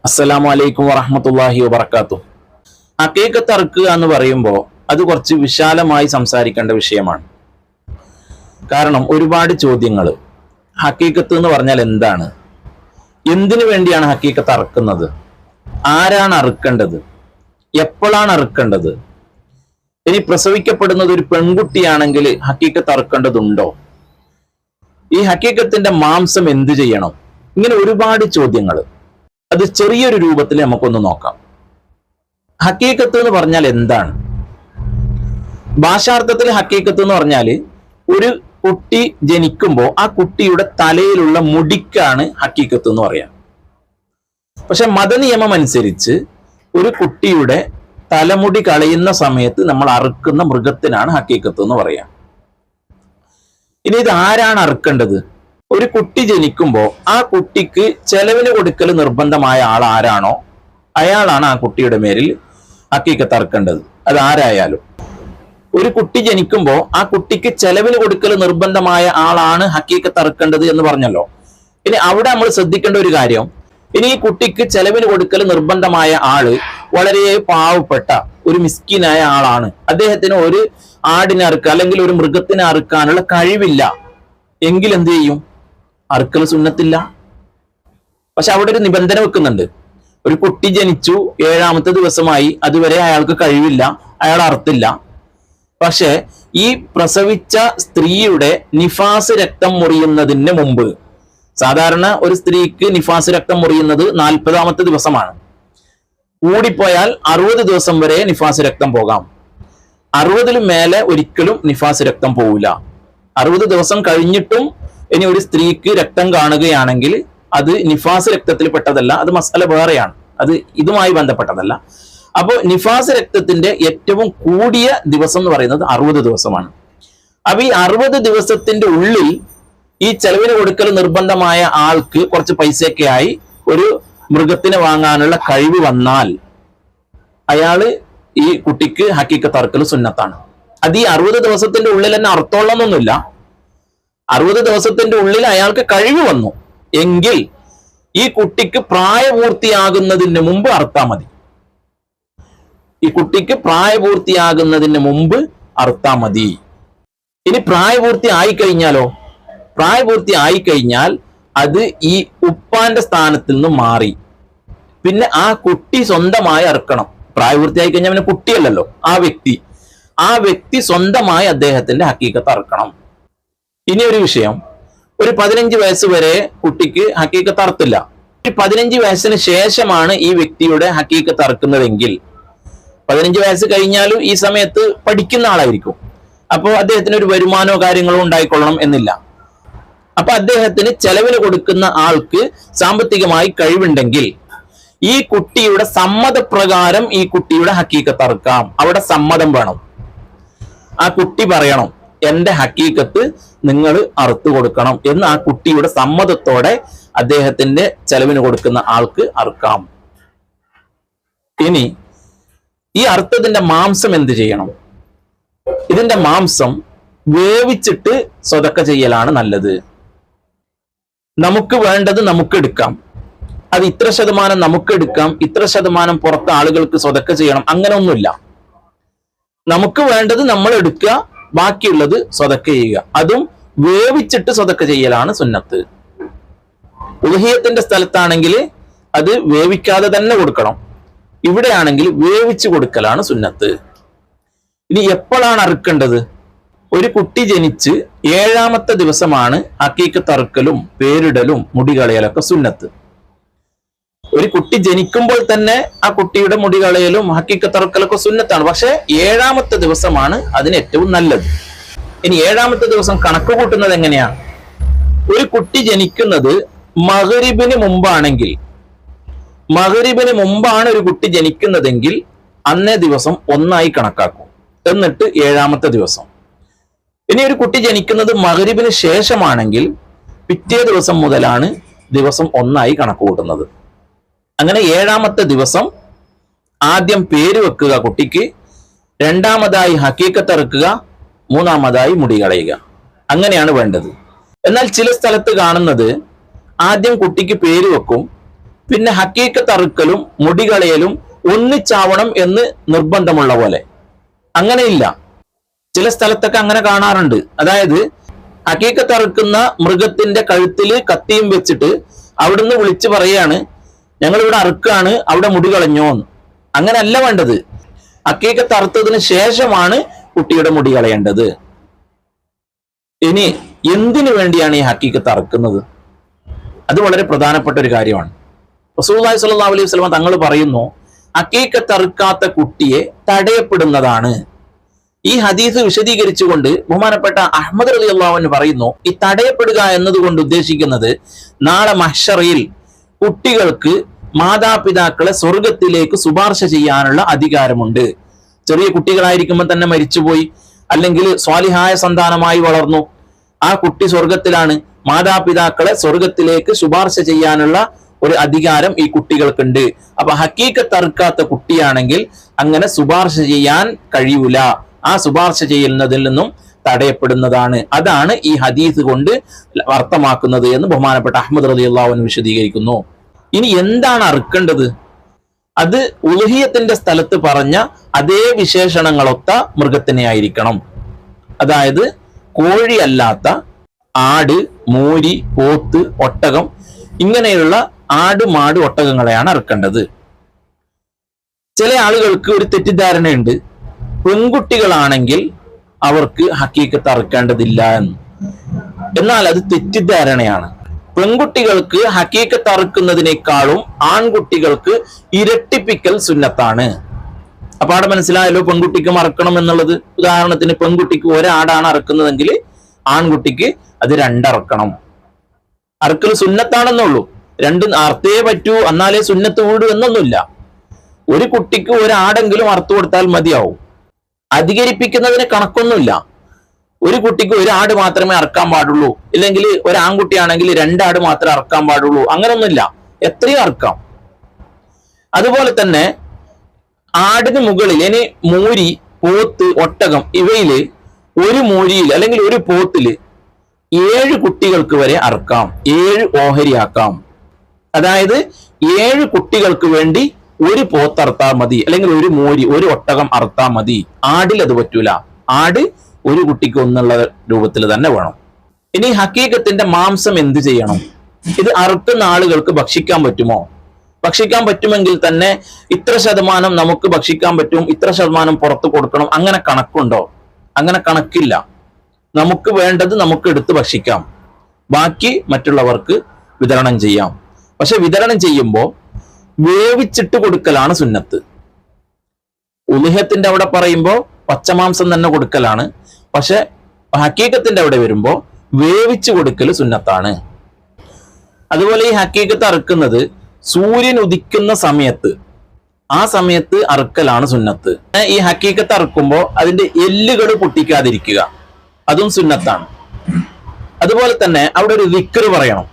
അസ്സലാമു അലൈക്കും വറഹ്മത്തുള്ളാഹി വബറകാതുഹു. ഹഖീഖത്ത് അറുക്കുക എന്ന് പറയുമ്പോൾ അത് കുറച്ച് വിശാലമായി സംസാരിക്കേണ്ട വിഷയമാണ്. കാരണം ഒരുപാട് ചോദ്യങ്ങൾ. ഹഖീഖത്ത് എന്ന് പറഞ്ഞാൽ എന്താണ്? എന്തിനു വേണ്ടിയാണ് ഹഖീഖത്ത് അറുക്കുന്നത്? ആരാണ് അറുക്കേണ്ടത്? എപ്പോഴാണ് അറുക്കേണ്ടത്? ഇനി പ്രസവിക്കപ്പെടുന്നത് ഒരു പെൺകുട്ടിയാണെങ്കിൽ ഹഖീഖത്ത് അറുക്കേണ്ടതുണ്ടോ? ഈ ഹഖീഖത്തിന്റെ മാംസം എന്ത് ചെയ്യണം? ഇങ്ങനെ ഒരുപാട് ചോദ്യങ്ങൾ. അത് ചെറിയൊരു രൂപത്തിൽ നമുക്കൊന്ന് നോക്കാം. ഹഖീഖത്ത് എന്ന് പറഞ്ഞാൽ എന്താണ്? ഭാഷാർത്ഥത്തിൽ ഹഖീഖത്ത് എന്ന് പറഞ്ഞാൽ ഒരു കുട്ടി ജനിക്കുമ്പോൾ ആ കുട്ടിയുടെ തലയിലുള്ള മുടിക്കാണ് ഹഖീഖത്ത് എന്ന് പറയാം. പക്ഷെ മതനിയമം അനുസരിച്ച് ഒരു കുട്ടിയുടെ തലമുടി കളയുന്ന സമയത്ത് നമ്മൾ അറുക്കുന്ന മൃഗത്തിനാണ് ഹഖീഖത്ത് എന്ന് പറയാം. ഇനി ഇത് ആരാണ് അറുക്കേണ്ടത്? ഒരു കുട്ടി ജനിക്കുമ്പോൾ ആ കുട്ടിക്ക് ചെലവിന് കൊടുക്കൽ നിർബന്ധമായ ആൾ ആരാണോ അയാളാണ് ആ കുട്ടിയുടെ മേലിൽ ഹഖീഖത്ത് അറുക്കേണ്ടത്. അത് ആരായാലും. ഒരു കുട്ടി ജനിക്കുമ്പോൾ ആ കുട്ടിക്ക് ചെലവിന് കൊടുക്കൽ നിർബന്ധമായ ആളാണ് ഹഖീഖത്ത് അറുക്കേണ്ടത് എന്ന് പറഞ്ഞല്ലോ. ഇനി അവിടെ നമ്മൾ ശ്രദ്ധിക്കേണ്ട ഒരു കാര്യം, ഇനി ഈ കുട്ടിക്ക് ചെലവിന് കൊടുക്കൽ നിർബന്ധമായ ആള് വളരെ പാവപ്പെട്ട ഒരു മിസ്കിനായ ആളാണ്. അദ്ദേഹത്തിന് ഒരു ആടിനെ അറുക്കുക അല്ലെങ്കിൽ ഒരു മൃഗത്തിനെ അറുക്കാനുള്ള കഴിവില്ല എങ്കിൽ എന്ത് ചെയ്യും? അറുക്കൽ സുന്നത്തില്ല. പക്ഷെ അവിടെ ഒരു നിബന്ധന വെക്കുന്നുണ്ട്. ഒരു കുട്ടി ജനിച്ചു, 7ാമത്തെ ദിവസമായി, അതുവരെ അയാൾക്ക് കഴിവില്ല, അയാൾ അറുത്തില്ല. പക്ഷെ ഈ പ്രസവിച്ച സ്ത്രീയുടെ നിഫാസ് രക്തം മുറിയുന്നതിന് മുമ്പ്, സാധാരണ ഒരു സ്ത്രീക്ക് നിഫാസ് രക്തം മുറിയുന്നത് 40ാമത്തെ ദിവസമാണ്. കൂടിപ്പോയാൽ 60 ദിവസം വരെ നിഫാസ് രക്തം പോകാം. 60-ലും മേലെ ഒരിക്കലും നിഫാസ് രക്തം പോവില്ല. 60 ദിവസം കഴിഞ്ഞിട്ടും ഇനി ഒരു സ്ത്രീക്ക് രക്തം കാണുകയാണെങ്കിൽ അത് നിഫാസ് രക്തത്തിൽ പെട്ടതല്ല, അത് മസല വേറെയാണ്, അത് ഇതുമായി ബന്ധപ്പെട്ടതല്ല. അപ്പോൾ നിഫാസ് രക്തത്തിന്റെ ഏറ്റവും കൂടിയ ദിവസം എന്ന് പറയുന്നത് 60 ദിവസമാണ്. അപ്പൊ ഈ 60 ദിവസത്തിന്റെ ഉള്ളിൽ ഈ ചെലവിന് കൊടുക്കൽ നിർബന്ധമായ ആൾക്ക് കുറച്ച് പൈസയൊക്കെ ആയി ഒരു മൃഗത്തിനെ വാങ്ങാനുള്ള കഴിവ് വന്നാൽ അയാള് ഈ കുട്ടിക്ക് ഹഖീഖത്ത് അറുക്കൽ സുന്നത്താണ്. അത് ഈ 60 ദിവസത്തിന്റെ ഉള്ളിൽ തന്നെ അർത്ഥമുള്ളതൊന്നുമില്ല. 60 ദിവസത്തിന്റെ ഉള്ളിൽ അയാൾക്ക് കഴിവ് വന്നു എങ്കിൽ ഈ കുട്ടിക്ക് പ്രായപൂർത്തിയാകുന്നതിന് മുമ്പ് അറുത്താൽ മതി. ഈ കുട്ടിക്ക് പ്രായപൂർത്തിയാകുന്നതിന് മുമ്പ് അറുത്താൽ മതി. ഇനി പ്രായപൂർത്തി ആയിക്കഴിഞ്ഞാലോ? പ്രായപൂർത്തി ആയിക്കഴിഞ്ഞാൽ അത് ഈ ഉപ്പാന്റെ സ്ഥാനത്തിൽ നിന്ന് മാറി പിന്നെ ആ കുട്ടി സ്വന്തമായി അറുക്കണം. പ്രായപൂർത്തി ആയി കഴിഞ്ഞാൽ പിന്നെ കുട്ടിയല്ലല്ലോ ആ വ്യക്തി സ്വന്തമായി അദ്ദേഹത്തിന്റെ ഹഖീഖത്ത് അറുക്കണം. ഇനി ഒരു വിഷയം, ഒരു 15 വയസ്സ് വരെ കുട്ടിക്ക് ഹഖീഖത്ത് അറുത്തില്ല. 15 വയസ്സിന് ശേഷമാണ് ഈ വ്യക്തിയുടെ ഹഖീഖത്ത് അറുക്കുന്നതെങ്കിൽ 15 വയസ്സ് കഴിഞ്ഞാലും ഈ സമയത്ത് പഠിക്കുന്ന ആളായിരിക്കും. അപ്പോൾ അദ്ദേഹത്തിന് ഒരു വരുമാനമോ കാര്യങ്ങളോ ഉണ്ടായിക്കൊള്ളണം എന്നില്ല. അപ്പൊ അദ്ദേഹത്തിന് ചെലവിന് കൊടുക്കുന്ന ആൾക്ക് സാമ്പത്തികമായി കഴിവുണ്ടെങ്കിൽ ഈ കുട്ടിയുടെ സമ്മതപ്രകാരം ഈ കുട്ടിയുടെ ഹഖീഖത്ത് അറുക്കാം. അവിടെ സമ്മതം വേണം. ആ കുട്ടി പറയണം, എന്റെ ഹഖീഖത്ത് നിങ്ങൾ അറുത്തു കൊടുക്കണം എന്ന് ആ കുട്ടിയുടെ സമ്മതത്തോടെ അദ്ദേഹത്തിന്റെ ചെലവിന് കൊടുക്കുന്ന ആൾക്ക് അറുക്കാം. ഇനി ഈ അറുത്തതിന്റെ മാംസം എന്ത് ചെയ്യണം? ഇതിന്റെ മാംസം വേവിച്ചിട്ട് സ്വതക്ക ചെയ്യലാണ് നല്ലത്. നമുക്ക് വേണ്ടത് നമുക്ക് എടുക്കാം. അത് ഇത്ര ശതമാനം നമുക്ക് എടുക്കാം, ഇത്ര ശതമാനം പുറത്ത് ആളുകൾക്ക് സ്വതക്ക ചെയ്യണം, അങ്ങനെ ഒന്നുമില്ല. നമുക്ക് വേണ്ടത് നമ്മൾ എടുക്കുക, ബാക്കിയുള്ളത് സ്വതക്ക ചെയ്യുക. അതും വേവിച്ചിട്ട് സ്വതക്ക ചെയ്യലാണ് സുന്നത്ത്. ഉദ്ഹിയത്തിന്റെ സ്ഥലത്താണെങ്കിൽ അത് വേവിക്കാതെ തന്നെ കൊടുക്കണം. ഇവിടെയാണെങ്കിൽ വേവിച്ച് കൊടുക്കലാണ് സുന്നത്ത്. ഇനി എപ്പോഴാണ് അറുക്കേണ്ടത്? ഒരു കുട്ടി ജനിച്ച് 7ാമത്തെ ദിവസമാണ് ഹഖീഖത്ത് അറുക്കലും പേരിടലും മുടി കളയലൊക്കെ സുന്നത്ത്. ഒരു കുട്ടി ജനിക്കുമ്പോൾ തന്നെ ആ കുട്ടിയുടെ മുടി കളയലും ഹഖീഖത്ത് അറുക്കലൊക്കെ സുന്നത്താണ്. പക്ഷെ 7ാമത്തെ ദിവസമാണ് അതിന് ഏറ്റവും നല്ലത്. ഇനി 7ാമത്തെ ദിവസം കണക്ക് കൂട്ടുന്നത് എങ്ങനെയാണ്? ഒരു കുട്ടി ജനിക്കുന്നത് മഗ്‌രിബിന് മുമ്പാണെങ്കിൽ, മഗ്‌രിബിന് മുമ്പാണ് ഒരു കുട്ടി ജനിക്കുന്നതെങ്കിൽ അന്നേ ദിവസം 1 കണക്കാക്കും. എന്നിട്ട് 7ാമത്തെ ദിവസം. ഇനി ഒരു കുട്ടി ജനിക്കുന്നത് മഗ്‌രിബിന് ശേഷമാണെങ്കിൽ പിറ്റേ ദിവസം മുതലാണ് ദിവസം 1 കണക്ക് കൂട്ടുന്നത്. അങ്ങനെ 7ാമത്തെ ദിവസം ആദ്യം പേര് വെക്കുക കുട്ടിക്ക്, 2ാമതായി ഹഖീഖത്ത് അറുക്കുക, 3ാമതായി മുടി കളയുക. അങ്ങനെയാണ് വേണ്ടത്. എന്നാൽ ചില സ്ഥലത്ത് കാണുന്നത് ആദ്യം കുട്ടിക്ക് പേര് വെക്കും, പിന്നെ ഹക്കീക്കത്ത് അറുക്കലും മുടികളയലും ഒന്നിച്ചാവണം എന്ന് നിർബന്ധമുള്ള പോലെ അങ്ങനെയില്ല. ചില സ്ഥലത്തൊക്കെ അങ്ങനെ കാണാറുണ്ട്. അതായത് ഹക്കീക്കത്ത് അറുക്കുന്ന മൃഗത്തിന്റെ കഴുത്തിൽ കത്തിയും വെച്ചിട്ട് അവിടുന്ന് വിളിച്ചു പറയാണ്, ഞങ്ങൾ ഇവിടെ അറുക്കാണ്, അവിടെ മുടി കളഞ്ഞോന്ന്. അങ്ങനല്ല വേണ്ടത്. ഹക്കീക്കത്ത് അറുത്തതിന് ശേഷമാണ് കുട്ടിയുടെ മുടി കളയേണ്ടത്. ഇനി എന്തിനു വേണ്ടിയാണ് ഈ ഹക്കീക്കത്ത് അറുക്കുന്നത്? അത് വളരെ പ്രധാനപ്പെട്ട ഒരു കാര്യമാണ്. റസൂലുള്ളാഹി സ്വല്ലല്ലാഹു അലൈഹി വസല്ലം തങ്ങൾ പറയുന്നു, ഹക്കീക്കത്ത് അറുക്കാത്ത കുട്ടിയെ തടയപ്പെടുന്നതാണ്. ഈ ഹദീസ് വിശദീകരിച്ചുകൊണ്ട് ബഹുമാനപ്പെട്ട അഹ്മദ് റളിയല്ലാഹു അൻഹു പറയുന്നു, ഈ തടയപ്പെടുക എന്നതുകൊണ്ട് ഉദ്ദേശിക്കുന്നത് നാളെ മഹ്ശറിൽ കുട്ടികൾക്ക് മാതാപിതാക്കളെ സ്വർഗത്തിലേക്ക് ശുപാർശ ചെയ്യാനുള്ള അധികാരമുണ്ട്. ചെറിയ കുട്ടികളായിരിക്കുമ്പോൾ തന്നെ മരിച്ചുപോയി, അല്ലെങ്കിൽ സ്വാലിഹായ സന്താനമായി വളർന്നു, ആ കുട്ടി സ്വർഗത്തിലാണ്. മാതാപിതാക്കളെ സ്വർഗത്തിലേക്ക് ശുപാർശ ചെയ്യാനുള്ള ഒരു അധികാരം ഈ കുട്ടികൾക്കുണ്ട്. അപ്പൊ ഹക്കീക്കത്ത് അറുക്കാത്ത കുട്ടിയാണെങ്കിൽ അങ്ങനെ ശുപാർശ ചെയ്യാൻ കഴിയൂല. ആ ശുപാർശ ചെയ്യുന്നതിൽ നിന്നും തടയപ്പെടുന്നതാണ്. അതാണ് ഈ ഹദീസ് കൊണ്ട് അർത്ഥമാക്കുന്നത് എന്ന് ബഹുമാനപ്പെട്ട അഹ്മദ് റളിയല്ലാഹു അൻഹു വിശദീകരിക്കുന്നു. ഇനി എന്താണ് അറുക്കേണ്ടത്? അത് ഉളുഹിയത്തിന്റെ സ്ഥലത്ത് പറഞ്ഞ അതേ വിശേഷണങ്ങളൊത്ത മൃഗത്തിനെ ആയിരിക്കണം. അതായത് കോഴി അല്ലാത്ത ആട്, മൂരി, പോത്ത്, ഒട്ടകം, ഇങ്ങനെയുള്ള ആട്, മാട്, ഒട്ടകങ്ങളെയാണ് അറുക്കേണ്ടത്. ചില ആളുകൾക്ക് ഒരു തെറ്റിദ്ധാരണയുണ്ട്, പെൺകുട്ടികളാണെങ്കിൽ അവർക്ക് ഹക്കീക്കത്ത് അറുക്കേണ്ടതില്ല എന്ന്. എന്നാൽ അത് തെറ്റിദ്ധാരണയാണ്. പെൺകുട്ടികൾക്ക് ഹക്കീക്കത്ത് അറുക്കുന്നതിനേക്കാളും ആൺകുട്ടികൾക്ക് ഇരട്ടിപ്പിക്കൽ സുന്നത്താണ്. അപ്പൊ അവിടെ മനസ്സിലായല്ലോ പെൺകുട്ടിക്ക് അറുക്കണം എന്നുള്ളത്. ഉദാഹരണത്തിന് പെൺകുട്ടിക്ക് ഒരാടാണ് അറുക്കുന്നതെങ്കിൽ ആൺകുട്ടിക്ക് അത് രണ്ടറക്കണം. അറുക്കൽ സുന്നത്താണെന്നുള്ളൂ, രണ്ടും അറുത്തേ പറ്റൂ എന്നാലേ സുന്നത്ത് വീടൂ എന്നൊന്നുമില്ല. ഒരു കുട്ടിക്ക് ഒരാടെങ്കിലും അറുത്തു കൊടുത്താൽ മതിയാവും. അധികരിപ്പിക്കുന്നതിന് കണക്കൊന്നുമില്ല. ഒരു കുട്ടിക്ക് ഒരു ആട് മാത്രമേ അറക്കാൻ പാടുള്ളൂ, ഇല്ലെങ്കിൽ ഒരു ആൺകുട്ടിയാണെങ്കിൽ രണ്ടാട് മാത്രമേ അറക്കാൻ പാടുള്ളൂ, അങ്ങനൊന്നുമില്ല, എത്രയും അറക്കാം. അതുപോലെ തന്നെ ആടിന് മുകളിൽ ഇനി മൂരി, പോത്ത്, ഒട്ടകം ഇവയില് ഒരു മൂരിയിൽ അല്ലെങ്കിൽ ഒരു പോത്തില് 7 കുട്ടികൾക്ക് വരെ അറക്കാം, 7 ഓഹരിയാക്കാം. അതായത് 7 കുട്ടികൾക്ക് വേണ്ടി ഒരു പോത്ത് അറുത്താൽ മതി, അല്ലെങ്കിൽ ഒരു മൂരി, ഒരു ഒട്ടകം അറുത്താൽ മതി. ആടിൽ അത് പറ്റൂല. ആട് ഒരു കുട്ടിക്ക് ഒന്നുള്ള രൂപത്തിൽ തന്നെ വേണം. ഇനി ഹക്കീക്കത്തിന്റെ മാംസം എന്ത് ചെയ്യണം? ഇത് അറുക്കുന്ന ആളുകൾക്ക് ഭക്ഷിക്കാൻ പറ്റുമോ? ഭക്ഷിക്കാൻ പറ്റുമെങ്കിൽ തന്നെ ഇത്ര ശതമാനം നമുക്ക് ഭക്ഷിക്കാൻ പറ്റും, ഇത്ര ശതമാനം പുറത്ത് കൊടുക്കണം, അങ്ങനെ കണക്കുണ്ടോ? അങ്ങനെ കണക്കില്ല. നമുക്ക് വേണ്ടത് നമുക്ക് എടുത്ത് ഭക്ഷിക്കാം, ബാക്കി മറ്റുള്ളവർക്ക് വിതരണം ചെയ്യാം. പക്ഷെ വിതരണം ചെയ്യുമ്പോൾ വേവിച്ചിട്ട് കൊടുക്കലാണ് സുന്നത്ത്. ഉലുഹ്യത്തിന്റെ അവിടെ പറയുമ്പോൾ പച്ചമാംസം തന്നെ കൊടുക്കലാണ്. പക്ഷെ ഹക്കീക്കത്തിന്റെ അവിടെ വരുമ്പോൾ വേവിച്ചു കൊടുക്കൽ സുന്നത്താണ്. അതുപോലെ ഈ ഹക്കീക്കത്ത് അറുക്കുന്നത് സൂര്യൻ ഉദിക്കുന്ന സമയത്ത്, ആ സമയത്ത് അറുക്കലാണ് സുന്നത്ത്. ഈ ഹക്കീക്കത്ത് അറുക്കുമ്പോൾ അതിന്റെ എല്ലുകൾ പൊട്ടിക്കാതിരിക്കുക, അതും സുന്നത്താണ്. അതുപോലെ തന്നെ അവിടെ ഒരു ദിക്ർ പറയണം.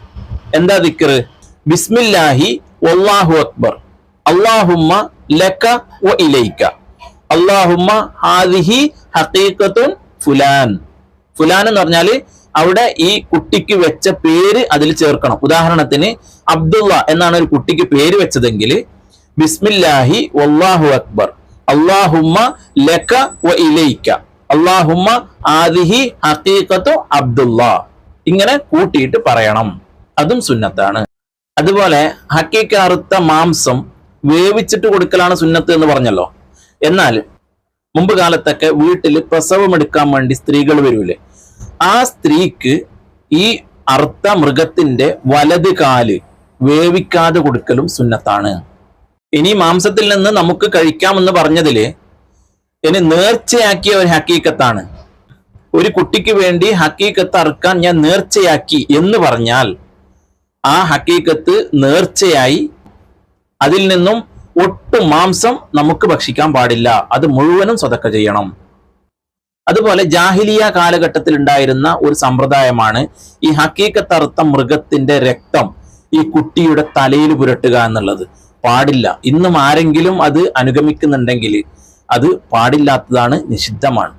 എന്താ ദിക്ർ? ബിസ്മില്ലാഹി വല്ലാഹു അക്ബർ, അല്ലാഹുമ്മ ലക വ ഇലൈക, അല്ലാഹുമ്മ ഹാദിഹി ഹഖീഖത്തുൻ ഫുലാൻ. ഫുലാൻ എന്ന് പറഞ്ഞാൽ അവിടെ ഈ കുട്ടിക്ക് വെച്ച പേര് അതിൽ ചേർക്കണം. ഉദാഹരണത്തിന് അബ്ദുള്ള എന്നാണ് ഒരു കുട്ടിക്ക് പേര് വെച്ചതെങ്കിൽ ബിസ്മില്ലാഹി വല്ലാഹു അക്ബർ, അല്ലാഹുമ്മ ലക വ ഇലൈക, അല്ലാഹുമ്മ ഹാദിഹി ഹഖീഖത്തു അബ്ദുള്ള, ഇങ്ങനെ കൂട്ടിയിട്ട് പറയണം. അതും സുന്നത്താണ്. അതുപോലെ ഹക്കീക്ക അറുത്ത മാംസം വേവിച്ചിട്ട് കൊടുക്കലാണ് സുന്നത്ത് എന്ന് പറഞ്ഞല്ലോ. എന്നാൽ മുമ്പ് കാലത്തൊക്കെ വീട്ടിൽ പ്രസവം എടുക്കാൻ വേണ്ടി സ്ത്രീകൾ വരൂലേ, ആ സ്ത്രീക്ക് ഈ അറുത്ത മൃഗത്തിന്റെ വലത് കാല് വേവിക്കാതെ കൊടുക്കലും സുന്നത്താണ്. ഇനി മാംസത്തിൽ നിന്ന് നമുക്ക് കഴിക്കാമെന്ന് പറഞ്ഞതില് ഇനി നേർച്ചയാക്കിയ ഒരു ഹക്കീക്കത്താണ്. ഒരു കുട്ടിക്ക് വേണ്ടി ഹക്കീക്കത്ത് അറുക്കാൻ ഞാൻ നേർച്ചയാക്കി എന്ന് പറഞ്ഞാൽ ആ ഹക്കീക്കത്ത് നേർച്ചയായി, അതിൽ നിന്നും ഒട്ടും മാംസം നമുക്ക് ഭക്ഷിക്കാൻ പാടില്ല, അത് മുഴുവനും സ്വതക്ക ചെയ്യണം. അതുപോലെ ജാഹിലിയ കാലഘട്ടത്തിൽ ഉണ്ടായിരുന്ന ഒരു സമ്പ്രദായമാണ് ഈ ഹക്കീക്കത്ത് അറുത്ത മൃഗത്തിന്റെ രക്തം ഈ കുട്ടിയുടെ തലയിൽ പുരട്ടുക എന്നുള്ളത്. പാടില്ല. ഇന്നും ആരെങ്കിലും അത് അനുഗമിക്കുന്നുണ്ടെങ്കിൽ അത് പാടില്ലാത്തതാണ്, നിഷിദ്ധമാണ്.